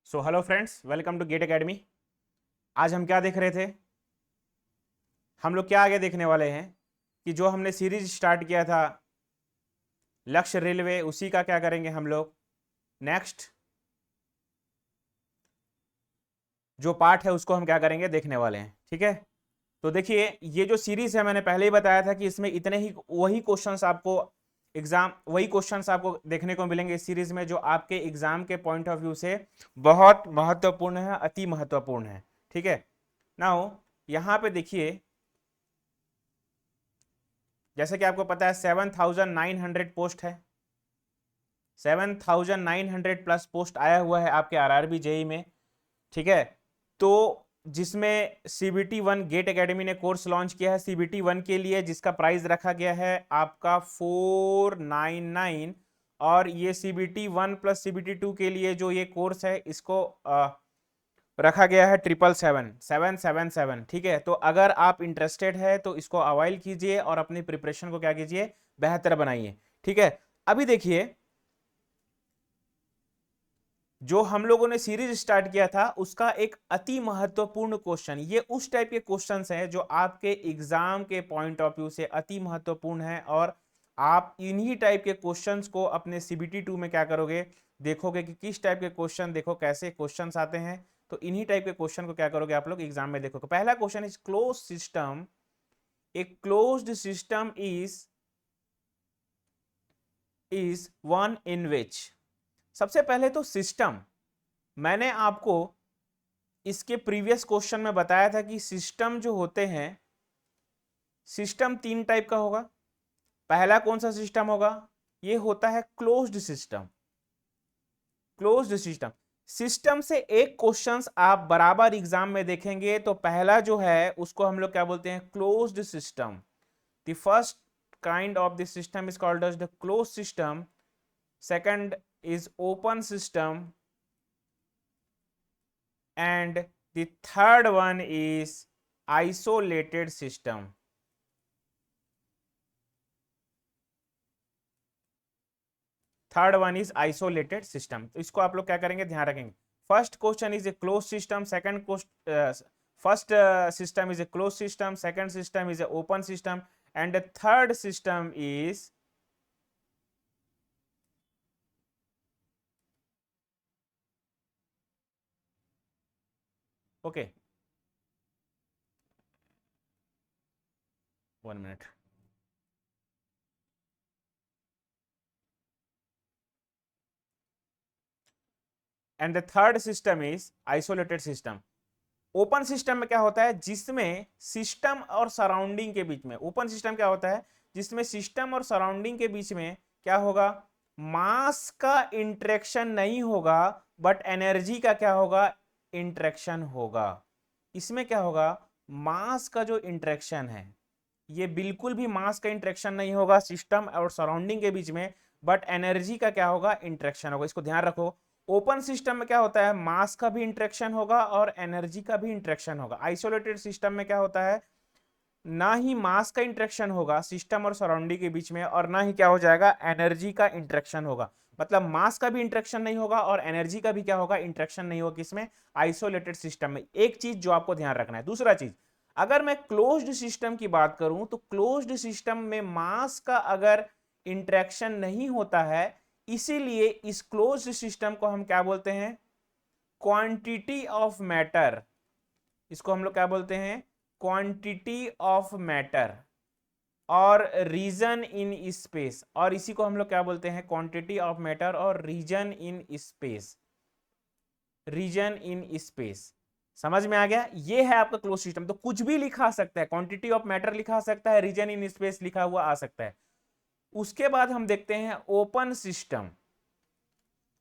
So hello friends, welcome to GATE academy. आज हम क्या देख रहे थे? हम लोग क्या आगे देखने वाले हैं कि जो हमने सीरीज स्टार्ट किया था लक्ष्य रेलवे, उसी का क्या करेंगे हम लोग नेक्स्ट जो पार्ट है उसको हम क्या करेंगे देखने वाले हैं। ठीक है, तो देखिए ये जो सीरीज है मैंने पहले ही बताया था कि इसमें इतने ही वही क्वेश्चंस आपको वही क्वेश्चंस आपको देखने को मिलेंगे इस सीरीज में, जो आपके एग्जाम के पॉइंट ऑफ व्यू से बहुत महत्वपूर्ण है, अति महत्वपूर्ण है। ठीक है, नाउ यहाँ पे देखिए, जैसे कि आपको पता है 7,900 पोस्ट है, 7,900 प्लस पोस्ट आया हुआ है आपके आरआरबी जेई में। ठीक है, तो जिसमें सीबीटी वन गेट एकेडमी ने कोर्स लॉन्च किया है सीबीटी वन के लिए, जिसका प्राइस रखा गया है आपका 499। और ये CBT one plus CBT two के लिए जो ये कोर्स है इसको रखा गया है 777। ठीक है, तो अगर आप इंटरेस्टेड है तो इसको अवाइल कीजिए और अपनी प्रिपरेशन को क्या कीजिए, बेहतर बनाइए। ठीक है, अभी देखिए जो हम लोगों ने सीरीज स्टार्ट किया था उसका एक अति महत्वपूर्ण क्वेश्चन, ये उस टाइप के क्वेश्चंस हैं जो आपके एग्जाम के पॉइंट ऑफ व्यू से अति महत्वपूर्ण है, और आप इन्हीं टाइप के क्वेश्चंस को अपने सीबीटी टू में क्या करोगे, देखोगे कि किस टाइप के क्वेश्चन, देखो कैसे क्वेश्चंस आते हैं, तो इन्हीं टाइप के क्वेश्चन को क्या करोगे आप लोग एग्जाम में देखोगे। पहला question is close system, a closed system is one in which. सबसे पहले तो सिस्टम, मैंने आपको इसके प्रीवियस क्वेश्चन में बताया था कि सिस्टम जो होते हैं, सिस्टम तीन टाइप का होगा। पहला कौन सा सिस्टम होगा, ये होता है closed system. Closed system, system से एक क्वेश्चंस आप बराबर एग्जाम में देखेंगे, तो पहला जो है उसको हम लोग क्या बोलते हैं, closed system. The first kind of the system is called as the closed system, second is open system, and the third one is isolated system. Third one is isolated system. तो इसको आप लोग क्या करेंगे, ध्यान रखेंगे। First question is a close system, second first system is a close system, second system is a open system, and third system is okay, 1 minute. And the third system is isolated system. Open system में क्या होता है, जिसमें system और surrounding के बीच में, open system क्या होता है जिसमें सिस्टम और सराउंडिंग के बीच में क्या होगा, मास का इंटरेक्शन नहीं होगा, बट एनर्जी का क्या होगा, इंटरेक्शन होगा। इसमें क्या होगा, मास का जो इंटरेक्शन है, ये बिल्कुल भी मास का इंटरेक्शन नहीं होगा सिस्टम और सराउंडिंग के बीच में, बट एनर्जी का क्या होगा, इंटरेक्शन होगा। इसको ध्यान रखो, ओपन सिस्टम में क्या होता है, मास का भी इंटरेक्शन होगा और एनर्जी का भी इंटरेक्शन होगा। आइसोलेटेड सिस्टम में क्या होता है, ना ही मास का इंटरेक्शन होगा सिस्टम और सराउंडिंग के बीच में, और ना ही क्या हो जाएगा, एनर्जी का इंटरेक्शन होगा। मतलब मास का भी इंटरेक्शन नहीं होगा और एनर्जी का भी क्या होगा, इंटरेक्शन नहीं होगा। किसमें, आइसोलेटेड सिस्टम में। एक चीज जो आपको ध्यान रखना है। दूसरा चीज, अगर मैं क्लोज्ड सिस्टम की बात करूं तो क्लोज्ड सिस्टम में मास का अगर इंटरेक्शन नहीं होता है, इसीलिए इस क्लोज्ड सिस्टम को हम क्या बोलते हैं, क्वांटिटी ऑफ मैटर। इसको हम लोग क्या बोलते हैं, क्वांटिटी ऑफ मैटर और रीजन इन स्पेस। और इसी को हम लोग क्या बोलते हैं, क्वांटिटी ऑफ मैटर और region in space, region in space. समझ में आ गया, ये है आपका क्लोज सिस्टम। तो कुछ भी लिखा सकता है, क्वांटिटी ऑफ मैटर लिखा सकता है, रीजन इन स्पेस लिखा हुआ आ सकता है। उसके बाद हम देखते हैं ओपन सिस्टम।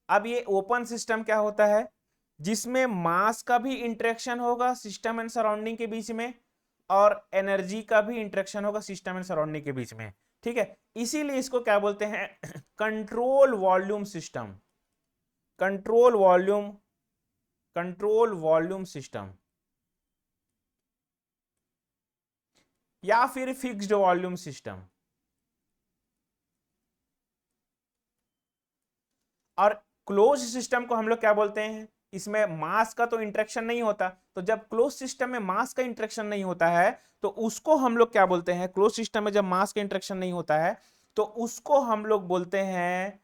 अब ये ओपन सिस्टम क्या होता है, जिसमें मास का भी इंटरेक्शन होगा सिस्टम एंड सराउंडिंग के बीच में, और एनर्जी का भी इंटरेक्शन होगा सिस्टम एंड सराउंडिंग के बीच में। ठीक है, इसीलिए इसको क्या बोलते हैं, control volume system. Control volume, control volume system, या फिर फिक्स्ड वॉल्यूम सिस्टम। और क्लोज सिस्टम को हम लोग क्या बोलते हैं, इसमें मास का तो इंटरेक्शन नहीं होता, तो जब क्लोज सिस्टम में मास का इंटरेक्शन नहीं होता है तो उसको हम लोग क्या बोलते हैं, क्लोज सिस्टम में जब मास का इंटरेक्शन नहीं होता है तो उसको हम लोग बोलते हैं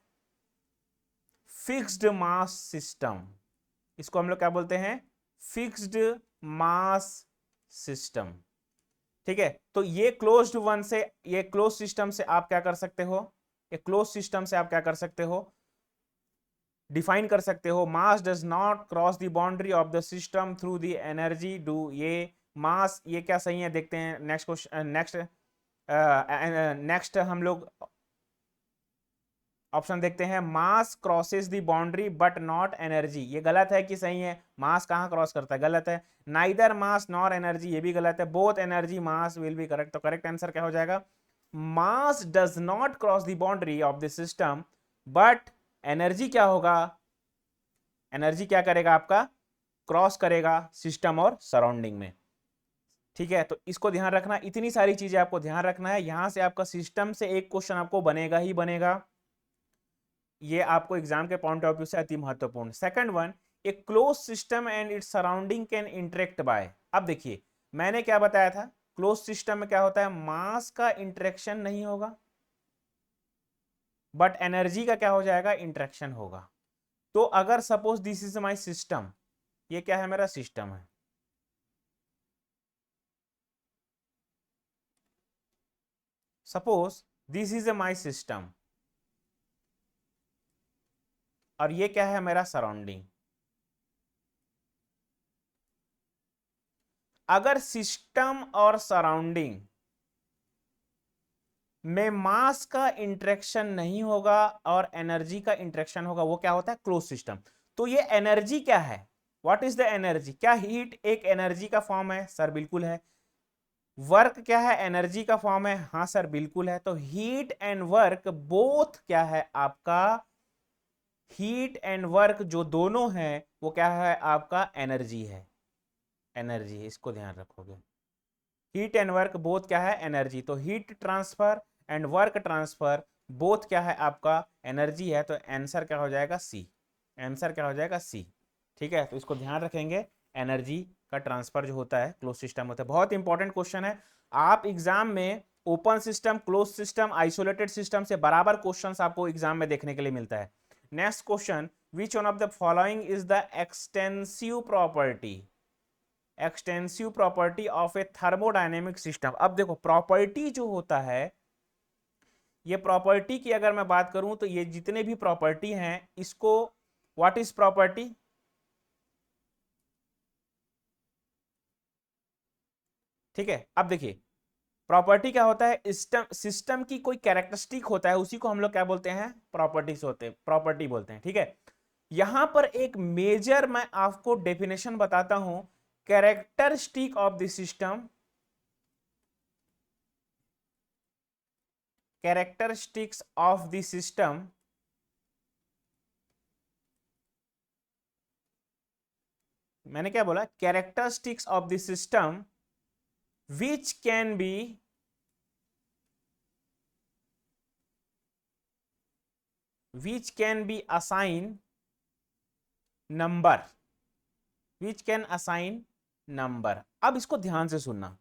फिक्स्ड मास सिस्टम। इसको हम लोग क्या बोलते हैं, फिक्स्ड मास सिस्टम। ठीक है, तो ये क्लोज्ड वन से, ये क्लोज सिस्टम से आप क्या कर सकते हो, ये क्लोज सिस्टम से आप क्या कर सकते हो, डिफाइन कर सकते हो, mass does not cross the boundary of the system through the energy do. ये मास, ये क्या सही है, देखते हैं नेक्स्ट क्वेश्चन, नेक्स्ट हम लोग ऑप्शन देखते हैं, mass crosses the boundary but not energy. ये गलत है कि सही है, मास कहां क्रॉस करता है, गलत है। नाइदर मास नॉर एनर्जी, ये भी गलत है। Both energy mass will be correct, तो करेक्ट आंसर क्या हो जाएगा, mass does not cross the boundary of the system but energy क्या होगा, एनर्जी क्या करेगा आपका, क्रॉस करेगा सिस्टम और सराउंडिंग में। ठीक है, तो इसको ध्यान रखना, इतनी सारी चीजें आपको ध्यान रखना है। यहां से आपका सिस्टम से एक क्वेश्चन आपको बनेगा ही बनेगा, ये आपको एग्जाम के पॉइंट ऑफ व्यू से अति महत्वपूर्ण। Second one, a close system and its surrounding can interact by. अब देखिए मैंने क्या बताया था, क्लोज सिस्टम में क्या होता है, मास का इंटरेक्शन नहीं होगा बट एनर्जी का क्या हो जाएगा, इंटरेक्शन होगा। तो अगर suppose this is my system, ये क्या है, मेरा सिस्टम है, suppose this is my system और ये क्या है, मेरा सराउंडिंग। अगर सिस्टम और सराउंडिंग में मास का इंटरेक्शन नहीं होगा और एनर्जी का इंटरेक्शन होगा, वो क्या होता है, क्लोज सिस्टम। तो ये एनर्जी क्या है, व्हाट इज द एनर्जी, क्या हीट एक एनर्जी का फॉर्म है, सर बिल्कुल है। वर्क क्या है, एनर्जी का फॉर्म है, हाँ सर बिल्कुल है। तो हीट एंड वर्क बोथ क्या है आपका, हीट एंड वर्क जो दोनों है वो क्या है आपका, एनर्जी है, एनर्जी है, इसको ध्यान रखोगे। हीट एंड वर्क बोथ क्या है, एनर्जी। तो heat transfer and work transfer both क्या है आपका, एनर्जी है। तो आंसर क्या हो जाएगा, सी, आंसर क्या हो जाएगा, सी। ठीक है, तो इसको ध्यान रखेंगे, एनर्जी का ट्रांसफर जो होता है क्लोज सिस्टम होता है। बहुत इंपॉर्टेंट क्वेश्चन है, आप एग्जाम में open system, close system, isolated system से बराबर क्वेश्चंस आपको एग्जाम में देखने के लिए मिलता है। Next question, which one of the following is the extensive property, extensive property of A thermodynamic system. अब देखो प्रॉपर्टी जो होता है, ये प्रॉपर्टी की अगर मैं बात करूं तो ये जितने भी प्रॉपर्टी हैं इसको, व्हाट इज प्रॉपर्टी, ठीक है। अब देखिए प्रॉपर्टी क्या होता है, सिस्टम, सिस्टम की कोई कैरेक्टरिस्टिक होता है, उसी को हम लोग क्या बोलते हैं, प्रॉपर्टीज होते हैं, प्रॉपर्टी बोलते हैं। ठीक है, यहां पर एक मेजर मैं आपको डेफिनेशन बताता हूं, characteristic of the system, characteristics of the system, मैंने क्या बोला, characteristics of the system which can be assigned number, which can assign number। अब इसको ध्यान से सुनना,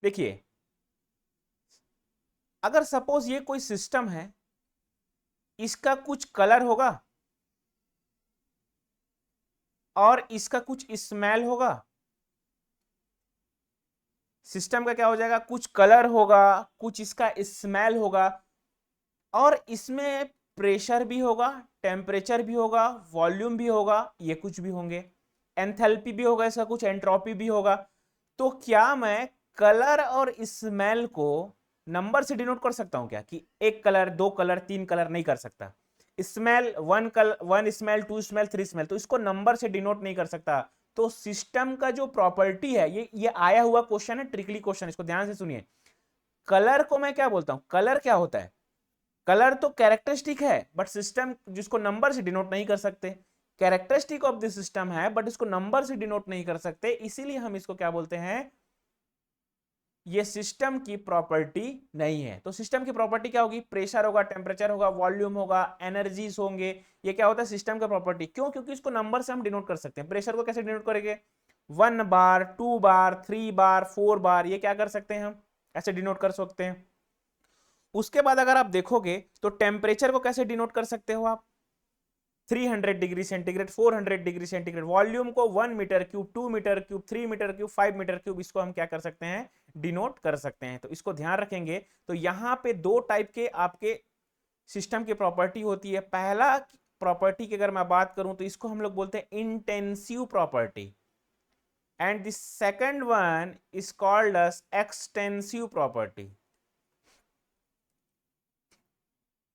देखिए अगर सपोज ये कोई सिस्टम है, इसका कुछ कलर होगा और इसका कुछ स्मेल होगा, सिस्टम का क्या हो जाएगा, कुछ कलर होगा, कुछ इसका स्मेल होगा, और इसमें प्रेशर भी होगा, टेम्परेचर भी होगा, वॉल्यूम भी होगा, ये कुछ भी होंगे, एंथैल्पी भी होगा, इसका कुछ एंट्रोपी भी होगा। तो क्या मैं कलर और स्मेल को नंबर से डिनोट कर सकता हूं क्या, कि एक कलर, दो कलर, तीन कलर, नहीं कर सकता। Smell, one colour, one smell, two smell, three smell, तो इसको नंबर से डिनोट नहीं कर सकता। तो सिस्टम का जो प्रॉपर्टी है, ये आया हुआ क्वेश्चन है, ट्रिकली क्वेश्चन, इसको ध्यान से सुनिए। कलर को मैं क्या बोलता हूं, कलर क्या होता है, कलर तो कैरेक्टरिस्टिक है बट सिस्टम जिसको नंबर से डिनोट नहीं कर सकते, कैरेक्टरिस्टिक ऑफ द सिस्टम है बट इसको नंबर से डिनोट नहीं कर सकते, इसीलिए हम इसको क्या बोलते हैं, ये सिस्टम की प्रॉपर्टी नहीं है। तो सिस्टम की प्रॉपर्टी क्या होगी? प्रेशर होगा, टेम्परेचर होगा, वॉल्यूम होगा, एनर्जीज होंगे। ये क्या होता है? सिस्टम का प्रॉपर्टी। क्यों? क्योंकि इसको नंबर से हम डिनोट कर सकते हैं। प्रेशर को कैसे डिनोट करेंगे? 1 बार, 2 बार, 3 बार, 4 बार, ये क्या कर सकते हैं? हम ऐसे डिनोट कर सकते हैं। उसके बाद अगर आप देखोगे तो टेम्परेचर को कैसे डिनोट कर सकते हो आप? 300 degree centigrade, 400 degree centigrade. Volume को 1 metre cube, 2 metre cube, 3 metre cube, 5 metre cube, इसको हम क्या कर सकते हैं? डिनोट कर सकते हैं। तो इसको ध्यान रखेंगे। तो यहां पे दो टाइप के आपके सिस्टम की प्रॉपर्टी होती है। पहला प्रॉपर्टी की अगर मैं बात करूं तो इसको हम लोग बोलते हैं intensive property, and the second one is called as extensive property.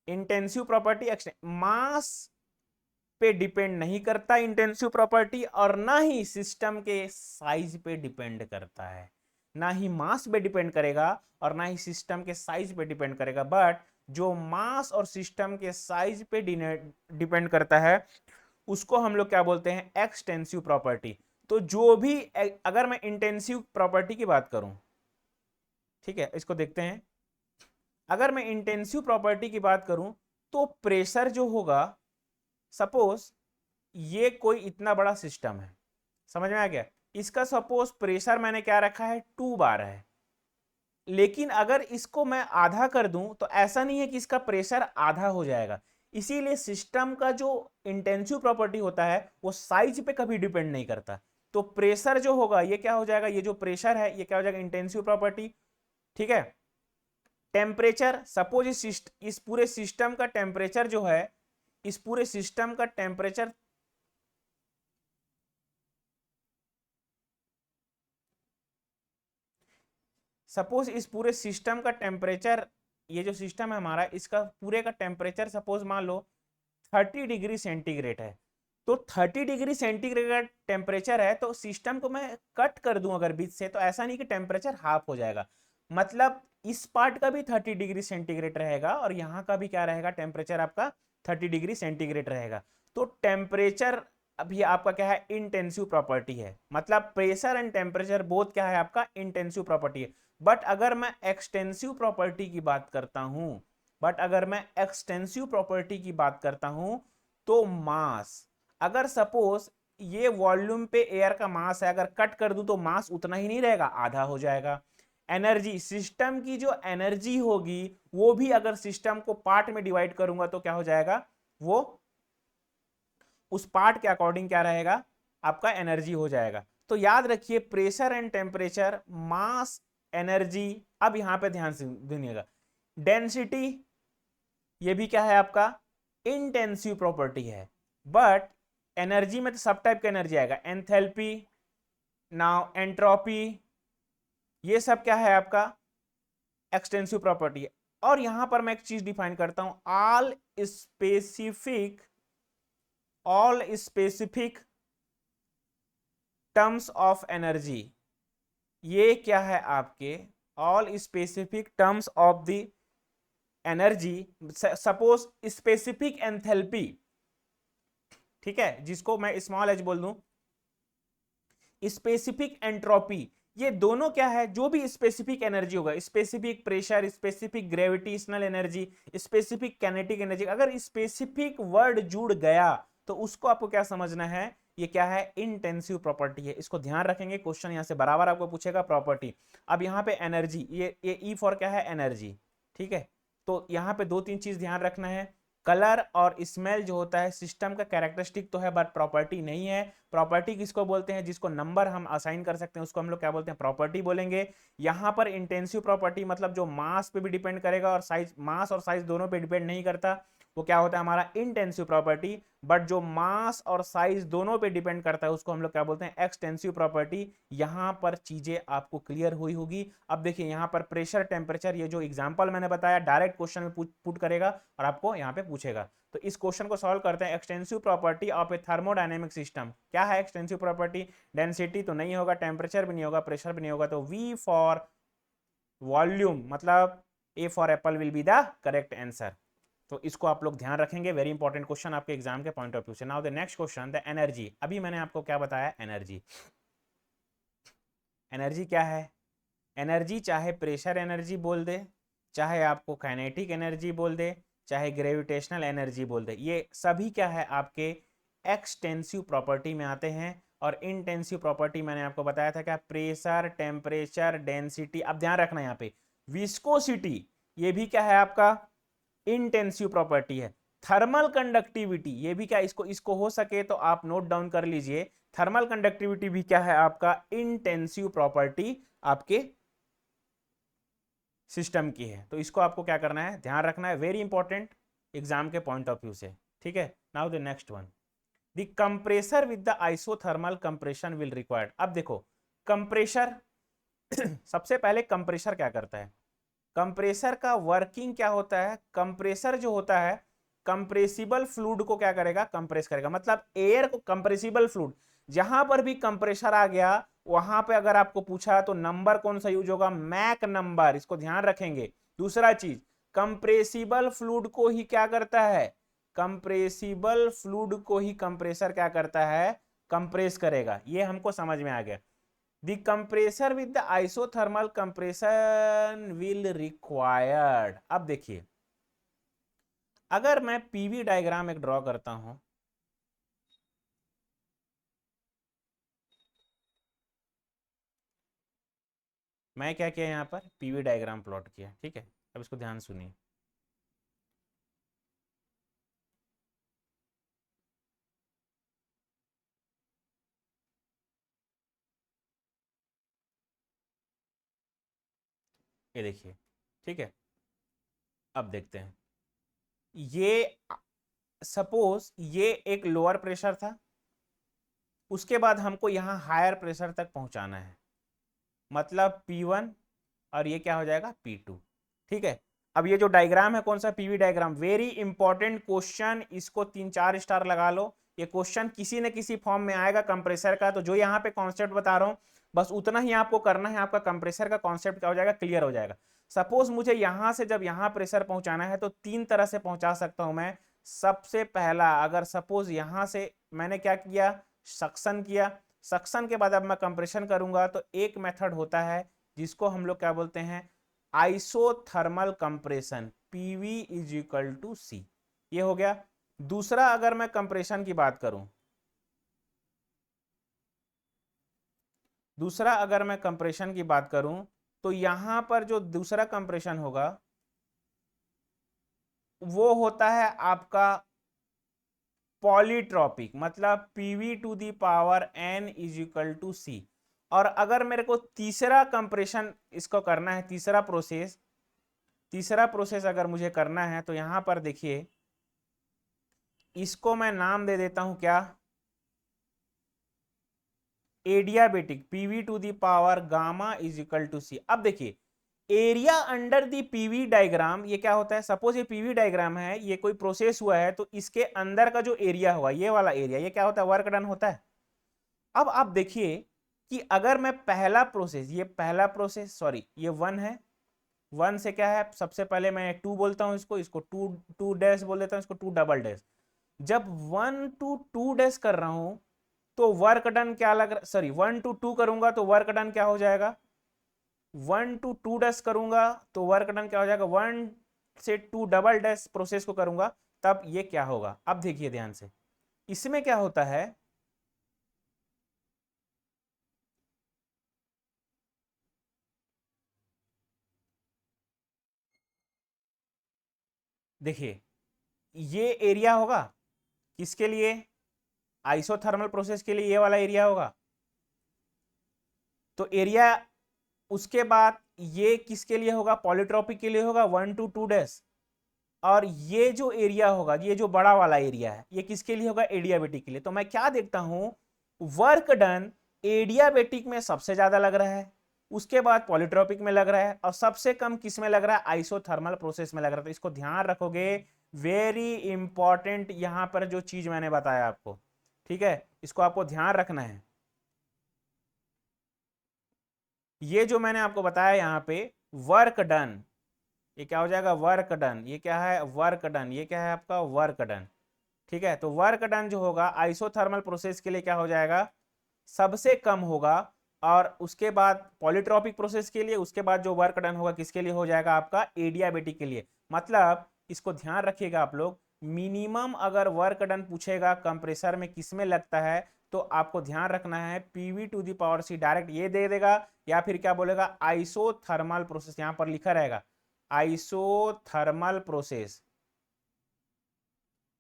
Intensive property mass पे डिपेंड नहीं करता इंटेंसिव प्रॉपर्टी, और ना ही सिस्टम के साइज पे डिपेंड करता है। ना ही मास पे डिपेंड करेगा और ना ही सिस्टम के साइज पे डिपेंड करेगा। बट जो मास और सिस्टम के साइज पे डिपेंड करता है उसको हम लोग क्या बोलते हैं? Extensive property. तो जो भी अगर मैं इंटेंसिव प्रॉपर्टी की बात करूं, ठीक है, इसको देखते हैं। अगर मैं इंटेंसिव प्रॉपर्टी की बात करूं तो प्रेशर जो होगा, सपोज ये कोई इतना बड़ा सिस्टम है, समझ में आ गया? इसका सपोज प्रेशर मैंने क्या रखा है? 2 बार है। लेकिन अगर इसको मैं आधा कर दूं तो ऐसा नहीं है कि इसका प्रेशर आधा हो जाएगा। इसीलिए सिस्टम का जो इंटेंसिव प्रॉपर्टी होता है वो साइज पे कभी डिपेंड नहीं करता। तो प्रेशर जो होगा ये क्या हो जाएगा? ये जो प्रेशर है ये क्या हो जाएगा? Intensive property. ठीक है। टेम्परेचर, सपोज इस पूरे सिस्टम का टेम्परेचर जो है, इस पूरे सिस्टम का टेम्परेचर सपोज इस पूरे सिस्टम का टेम्परेचर, ये जो सिस्टम है हमारा, इसका पूरे का टेम्परेचर सपोज मान लो 30 डिग्री सेंटीग्रेड है। तो 30 डिग्री सेंटीग्रेड टेम्परेचर है, तो सिस्टम को मैं कट कर दूं अगर बीच से, तो ऐसा नहीं कि टेम्परेचर हाफ हो जाएगा। मतलब इस पार्ट का भी 30 डिग्री सेंटीग्रेड रहेगा और यहाँ का भी क्या रहेगा? टेम्परेचर आपका 30 डिग्री सेंटीग्रेड रहेगा। तो टेम्परेचर अभी आपका क्या है? इंटेंसिव प्रॉपर्टी है। मतलब प्रेशर एंड टेम्परेचर बोथ क्या है? आपका इंटेंसिव प्रॉपर्टी है। बट अगर मैं एक्सटेंसिव प्रॉपर्टी की बात करता हूं, की बात करता हूं तो मास, अगर सपोज ये वॉल्यूम पे एयर का मास है, अगर कट कर दूं तो मास उतना ही नहीं रहेगा, आधा हो जाएगा। एनर्जी, सिस्टम की जो एनर्जी होगी वो भी अगर सिस्टम को पार्ट में डिवाइड करूंगा तो क्या हो जाएगा? वो उस पार्ट के अकॉर्डिंग क्या रहेगा? आपका एनर्जी हो जाएगा। तो याद रखिए pressure and temperature, mass, energy. अब यहां पे ध्यान से सुनिएगा, डेंसिटी ये भी क्या है? आपका इंटेंसिव प्रॉपर्टी है। बट एनर्जी में तो सब टाइप का एनर्जी आएगा, एंथैल्पी, नाउ एंट्रोपी, ये सब क्या है? आपका एक्सटेंसिव प्रॉपर्टी है। और यहां पर मैं एक चीज डिफाइन करता हूं, all specific terms of energy. ये क्या है आपके? All specific terms of the energy. Suppose specific enthalpy, ठीक है, जिसको मैं स्मॉल एच बोल दूं, स्पेसिफिक एंट्रोपी, ये दोनों क्या है? जो भी स्पेसिफिक एनर्जी होगा, specific pressure, specific gravitational energy, specific kinetic energy, अगर स्पेसिफिक वर्ड जुड़ गया तो उसको आपको क्या समझना है? ये क्या है? इंटेंसिव प्रॉपर्टी है। इसको ध्यान रखेंगे, क्वेश्चन यहां से बराबर आपको पूछेगा प्रॉपर्टी। अब यहां पे एनर्जी, ये ई फॉर क्या है? एनर्जी। ठीक है। तो यहां पे दो तीन चीज ध्यान रखना है। कलर और स्मेल जो होता है सिस्टम का कैरेक्टरिस्टिक तो है बट प्रॉपर्टी नहीं है। प्रॉपर्टी किसको बोलते हैं? जिसको नंबर हम असाइन कर सकते हैं उसको हम लोग क्या बोलते हैं? प्रॉपर्टी बोलेंगे। यहां पर इंटेंसिव प्रॉपर्टी मतलब जो मास पे भी डिपेंड करेगा और साइज, मास और साइज दोनों पे डिपेंड नहीं करता, वो क्या होता है? हमारा इंटेंसिव प्रॉपर्टी। बट जो मास और साइज दोनों पे डिपेंड करता है उसको हम लोग क्या बोलते हैं? Extensive property. यहां पर चीजें आपको क्लियर हुई होगी। अब देखिए यहां पर प्रेशर, टेम्परेचर, ये जो एग्जांपल मैंने बताया डायरेक्ट क्वेश्चन में पुट करेगा और आपको यहां पे पूछेगा। तो इस क्वेश्चन को सॉल्व करते हैं। Extensive property of A thermodynamic system, क्या है एक्सटेंसिव प्रॉपर्टी? डेंसिटी तो नहीं होगा, टेम्परेचर भी नहीं होगा, प्रेशर भी नहीं होगा, तो वी फॉर वॉल्यूम, मतलब A for Apple will be the correct answer. तो इसको आप लोग ध्यान रखेंगे, वेरी इंपॉर्टेंट क्वेश्चन आपके एग्जाम के पॉइंट ऑफ व्यू से। Now the next question, the energy. अभी मैंने आपको क्या बताया? एनर्जी। एनर्जी क्या है? एनर्जी चाहे प्रेशर एनर्जी बोल दे, चाहे आपको काइनेटिक एनर्जी बोल दे, चाहे ग्रेविटेशनल एनर्जी बोल दे, ये सभी क्या है आपके एक्सटेंसिव प्रॉपर्टी में आते हैं। और इंटेंसिव प्रॉपर्टी मैंने आपको बताया था क्या, प्रेशर, टेम्परेचर, डेंसिटी। अब ध्यान रखना यहाँ पे विस्कोसिटी, ये भी क्या है आपका इंटेंसिव प्रॉपर्टी है। थर्मल कंडक्टिविटी, ये भी क्या, इसको इसको हो सके तो आप नोट डाउन कर लीजिए, थर्मल कंडक्टिविटी भी क्या है आपका इंटेंसिव प्रॉपर्टी आपके सिस्टम की है। तो इसको आपको क्या करना है, ध्यान रखना है, वेरी इंपॉर्टेंट एग्जाम के पॉइंट ऑफ व्यू से, ठीक है। Now the next one, the compressor with the isothermal compression will required. अब देखो कंप्रेशर सबसे पहले कंप्रेसर क्या करता है, कंप्रेसर का वर्किंग क्या होता है, कंप्रेसर जो होता है कंप्रेसिबल फ्लूइड को क्या करेगा, कंप्रेस करेगा। मतलब एयर को, कंप्रेसिबल फ्लूइड, जहां पर भी कंप्रेसर आ गया वहां पे अगर आपको पूछा तो नंबर कौन सा यूज होगा, मैक नंबर, इसको ध्यान रखेंगे। दूसरा चीज, कंप्रेसिबल फ्लूइड को ही क्या करता है, कंप्रेसिबल फ्लूइड को ही कंप्रेसर क्या करता है, कंप्रेस करेगा। ये हमको समझ में आ गया। The compressor with the isothermal compression will required। अब देखिए अगर मैं पीवी डायग्राम एक ड्रॉ करता हूं, मैं क्या किया यहां पर पीवी डायग्राम प्लॉट किया, ठीक है। अब इसको ध्यान सुनिए, ये देखिए, ठीक है। अब देखते हैं, ये सपोज ये एक लोअर प्रेशर था, उसके बाद हमको यहां हायर प्रेशर तक पहुंचाना है, मतलब P1 और ये क्या हो जाएगा P2, ठीक है। अब ये जो डायग्राम है कौन सा, PV diagram, very important question, इसको 3-4 स्टार लगा लो। ये क्वेश्चन किसी न किसी फॉर्म में आएगा कंप्रेसर का। तो जो यहाँ पे कॉन्सेप्ट बता रहा हूँ बस उतना ही आपको करना है, आपका कंप्रेसर का कॉन्सेप्ट क्या हो जाएगा, क्लियर हो जाएगा। सपोज मुझे यहां से जब यहां प्रेशर पहुंचाना है तो 3 तरह से पहुंचा सकता हूं मैं। सबसे पहला, अगर सपोज यहां से मैंने क्या किया, सक्शन किया, सक्शन के बाद अब मैं कंप्रेशन करूंगा, तो एक मेथड होता है जिसको हम लोग क्या बोलते हैं, isothermal compression, PV is equal to C, ये हो गया। दूसरा अगर मैं कंप्रेशन की बात करूं, दूसरा अगर मैं कंप्रेशन की बात करूं तो यहां पर जो दूसरा कंप्रेशन होगा वो होता है आपका पॉलीट्रॉपिक, मतलब PV to the power n is equal to C. और अगर मेरे को तीसरा कंप्रेशन इसको करना है, तीसरा प्रोसेस अगर मुझे करना है तो यहां पर देखिए, इसको मैं नाम दे देता हूं क्या, adiabatic, PV to the power gamma is equal to C. अब देखिए area under the PV diagram, ये क्या होता है, सपोज ये पीवी डायग्राम है, ये कोई प्रोसेस हुआ है तो इसके अंदर का जो एरिया होगा, ये वाला एरिया, ये क्या होता है, वर्क डन होता है। अब आप देखिए कि अगर मैं पहला प्रोसेस, ये पहला प्रोसेस, सॉरी ये 1 है, 1 से क्या है, सबसे पहले मैं 2 बोलता हूं, इसको 2 डैश बोल देता हूं, इसको 2 डबल डैश। जब 1 टू 2 डैश कर रहा हूं तो वर्क डन क्या लग रहा, सॉरी 1 टू 2 करूंगा तो वर्क डन क्या हो जाएगा, 1 टू 2 डैश करूंगा तो वर्क डन क्या हो जाएगा, 1 से 2 डबल डैश प्रोसेस को करूंगा तब ये क्या होगा। अब देखिए ध्यान से, इसमें क्या होता है, देखिए ये एरिया होगा किसके लिए, आइसोथर्मल प्रोसेस के लिए ये वाला एरिया होगा। तो एरिया, उसके बाद ये किसके लिए होगा, पॉलीट्रॉपिक के लिए होगा, 1 टू 2 डैश। और ये जो एरिया होगा, ये जो बड़ा वाला एरिया है, ये किसके लिए होगा, एडियाबेटिक के लिए। तो मैं क्या देखता हूं, वर्क डन एडियाबेटिक में सबसे ज्यादा लग रहा है, उसके बाद पॉलीट्रॉपिक में लग रहा है, और सबसे कम किस में लग रहा है, आइसोथर्मल प्रोसेस में लग रहा है। तो इसको ध्यान रखोगे, वेरी इंपॉर्टेंट यहां पर जो चीज मैंने बताया आपको, ठीक है, इसको आपको ध्यान रखना है। ये जो मैंने आपको बताया यहां पे वर्क डन, ये क्या हो जाएगा, वर्क डन, ये क्या है, वर्क डन, ये क्या है आपका वर्क डन, ठीक है। तो वर्क डन जो होगा आइसोथर्मल प्रोसेस के लिए क्या हो जाएगा, सबसे कम होगा। और उसके बाद पॉलीट्रॉपिक प्रोसेस के लिए, उसके बाद जो वर्क डन होगा किसके लिए हो जाएगा आपका, एडियाबेटिक के लिए। मतलब इसको ध्यान रखिएगा आप लोग, मिनिमम अगर वर्क डन पूछेगा कंप्रेसर में किस में लगता है, तो आपको ध्यान रखना है PV to the power C direct ये दे देगा, या फिर क्या बोलेगा, आइसोथर्मल प्रोसेस, यहां पर लिखा रहेगा आइसोथर्मल प्रोसेस।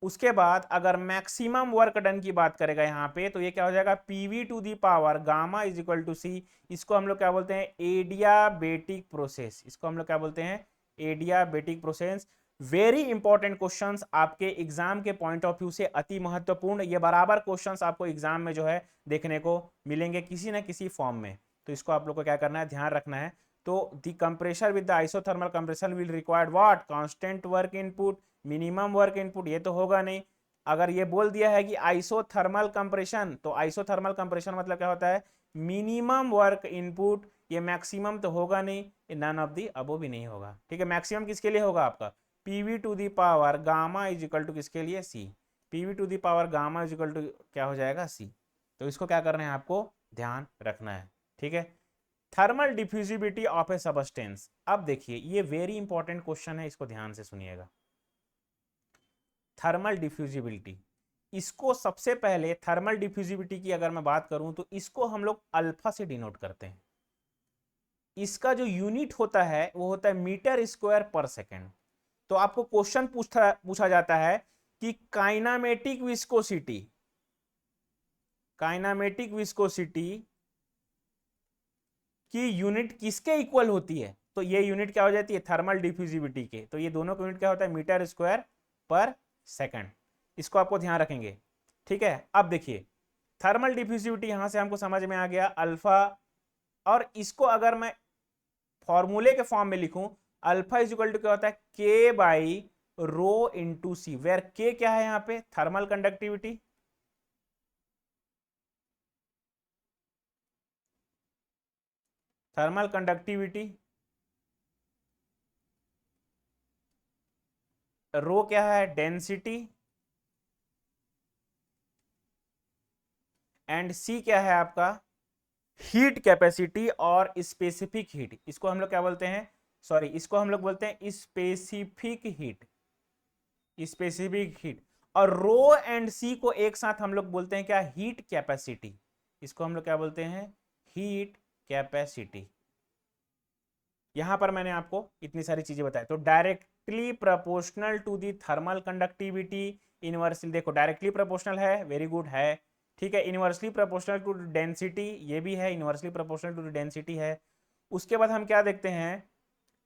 उसके बाद अगर मैक्सिमम वर्क डन की बात करेगा यहाँ पे, तो ये क्या हो जाएगा, PV to the power gamma is equal to C. इसको हम लोग क्या बोलते हैं, एडियाबेटिक प्रोसेस। इसको हम लोग क्या बोलते हैं, adiabatic process. Very important questions आपके एग्जाम के पॉइंट ऑफ व्यू से, अति महत्वपूर्ण। ये बराबर क्वेश्चंस आपको एग्जाम में जो है देखने को मिलेंगे किसी ना किसी फॉर्म में, तो इसको आप लोग को क्या करना है, ध्यान रखना है। तो the compressor with the isothermal compressor will required what, constant work input, minimum work input, ये तो होगा नहीं। अगर ये बोल दिया है कि आइसोथर्मल कंप्रेशन, तो आइसोथर्मल कंप्रेशन मतलब क्या होता है, मिनिमम वर्क इनपुट, ये मैक्सिमम तो होगा नहीं, ये नन ऑफ दी अबो भी नहीं होगा। ठीक है, मैक्सिमम किसके लिए होगा आपका, PV to the power gamma is equal to किसके लिए, C. PV to the power gamma is equal to क्या हो जाएगा, सी। तो इसको क्या करना है, आपको ध्यान रखना है। ठीक है, thermal diffusibility of A substance. अब देखिए ये वेरी इंपॉर्टेंट क्वेश्चन है, इसको ध्यान से सुनिएगा। थर्मल डिफ्यूजिबिलिटी, इसको सबसे पहले थर्मल डिफ्यूजिबिलिटी की अगर मैं बात करूं तो इसको हम लोग अल्फा से डिनोट करते हैं। इसका जो यूनिट होता है वो होता है मीटर स्क्वायर पर सेकेंड। तो आपको क्वेश्चन पूछा जाता है कि काइनामेटिक विस्कोसिटी, काइनामेटिक विस्कोसिटी की यूनिट किसके इक्वल होती है, तो ये यूनिट क्या हो जाती है, थर्मल डिफ्यूजिबिलिटी के। तो ये दोनों का यूनिट क्या होता है, मीटर स्क्वायर पर सेकंड। इसको आपको ध्यान रखेंगे। ठीक है, अब देखिए थर्मल डिफ्यूजिविटी यहां से हमको समझ में आ गया अल्फा, और इसको अगर मैं फॉर्मूले के फॉर्म में लिखूं, अल्फा इज इक्वल टू क्या होता है, K by rho into C, where K क्या है यहां पे, thermal conductivity, thermal conductivity, rho क्या है, डेंसिटी, एंड सी क्या है आपका, हीट कैपेसिटी और स्पेसिफिक हीट। इसको हम लोग क्या बोलते हैं, सॉरी इसको हम लोग बोलते हैं स्पेसिफिक हीट, स्पेसिफिक हीट। और रो एंड सी को एक साथ हम लोग बोलते हैं क्या, हीट कैपेसिटी। इसको हम लोग क्या बोलते हैं, हीट कैपेसिटी। यहां पर मैंने आपको इतनी सारी चीजें बताई। तो directly proportional to the thermal conductivity, inversely, देखो डायरेक्टली प्रोपोर्शनल है, वेरी गुड है। ठीक है, इनवर्सली प्रोपोर्शनल टू डेंसिटी, ये भी है, इनवर्सली प्रोपोर्शनल टू डेंसिटी है। उसके बाद हम क्या देखते हैं,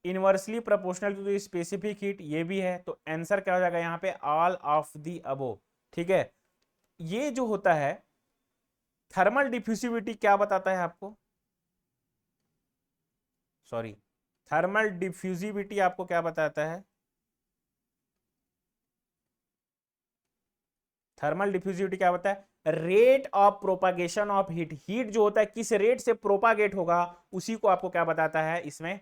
inversely proportional to specific heat, ये भी है। तो आंसर क्या हो जाएगा यहाँ पे, ऑल ऑफ दी अबो। ठीक है, ये जो होता है थर्मल डिफ्यूसिविटी क्या बताता है आपको, सॉरी थर्मल डिफ्यूजिविटी आपको क्या बताता है, थर्मल डिफ्यूजिविटी क्या बताता है, rate of propagation of heat. Heat जो होता है किस रेट से प्रोपागेट होगा, उसी को आपको क्या बताता है, इसमें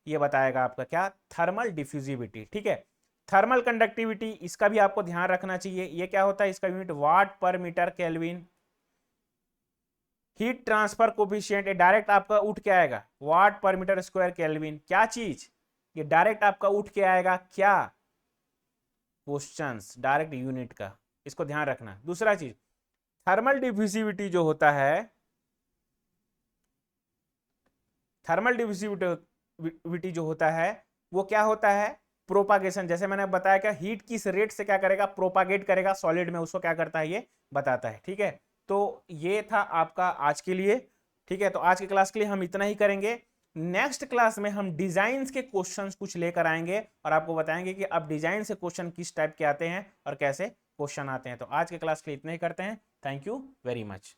ये बताएगा आपका क्या, थर्मल डिफ्यूजिविटी। ठीक है, थर्मल कंडक्टिविटी, इसका भी आपको ध्यान रखना चाहिए। ये क्या होता है, इसका unit watt per metre kelvin. Heat transfer coefficient, ये डायरेक्ट आपका उठ के आएगा, वाट पर मीटर स्क्वायर केल्विन। क्या चीज, ये डायरेक्ट आपका उठ के आएगा क्या, क्वेश्चंस डायरेक्ट यूनिट का, इसको ध्यान रखना। दूसरा चीज, थर्मल डिफ्यूजिविटी जो होता है, थर्मल डिफ्यूजिविटी जो होता है वो क्या होता है, प्रोपागेशन। जैसे मैंने बताया क्या, हीट किस रेट से क्या करेगा, प्रोपागेट करेगा सॉलिड में, उसको क्या करता है, ये बताता है। ठीक है, तो ये था आपका आज के लिए। ठीक है, तो आज की क्लास के लिए हम इतना ही करेंगे। नेक्स्ट क्लास में हम डिजाइन के क्वेश्चंस कुछ लेकर आएंगे और आपको बताएंगे कि अब डिजाइन से क्वेश्चन किस टाइप के आते हैं और कैसे क्वेश्चन आते हैं। तो आज के क्लास के लिए इतना ही करते हैं। Thank you very much.